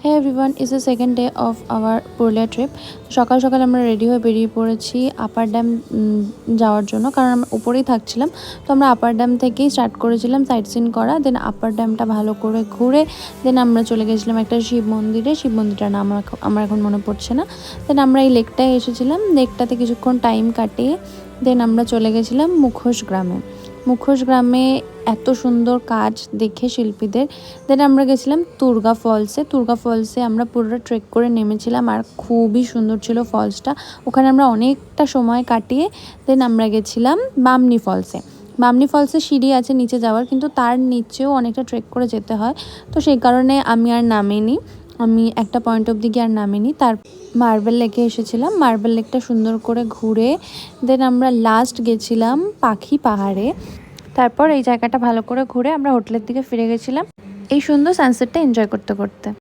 Hey everyone, is the second day of our Purulia trip. সকাল সকাল আমরা রেডি হয়ে বেরিয়ে পড়েছি আপার ড্যাম যাওয়ার জন্য, কারণ আমরা উপরেই থাকছিলাম। তো আমরা আপার ড্যাম থেকেই স্টার্ট করেছিলাম সাইট সিন করা। দেন আপার ড্যামটা ভালো করে ঘুরে দেন আমরা চলে গেছিলাম একটা শিব মন্দিরটার নাম আমার এখন মনে পড়ছে না। দেন আমরা এই লেকটায় এসেছিলাম, লেকটাতে কিছুক্ষণ টাইম কাটিয়ে দেন আমরা চলে গেছিলাম মুখোশ গ্রামে। এত সুন্দর কাজ দেখে শিল্পীদের। দেন আমরা গেছিলাম তুর্গা ফলসে আমরা পুরোটা ট্রেক করে নেমেছিলাম, আর খুবই সুন্দর ছিল ফলসটা। ওখানে আমরা অনেকটা সময় কাটিয়ে দেন আমরা গেছিলাম বামনি ফলসে সিঁড়ি আছে নিচে যাওয়ার, কিন্তু তার নিচেও অনেকটা ট্রেক করে যেতে হয়। তো সেই কারণে আমি আর নামিনি, আমি একটা পয়েন্ট অবধি গিয়ে আর নামিনি। তার মার্বেল লেকে এসেছিলাম, মার্বেল লেকটা সুন্দর করে ঘুরে দেন আমরা লাস্ট গেছিলাম পাখি পাহাড়ে। তারপর এই জায়গাটা ভালো করে ঘুরে আমরা হোটেলের দিকে ফিরে গেছিলাম এই সুন্দর সানসেটটা এনজয় করতে করতে।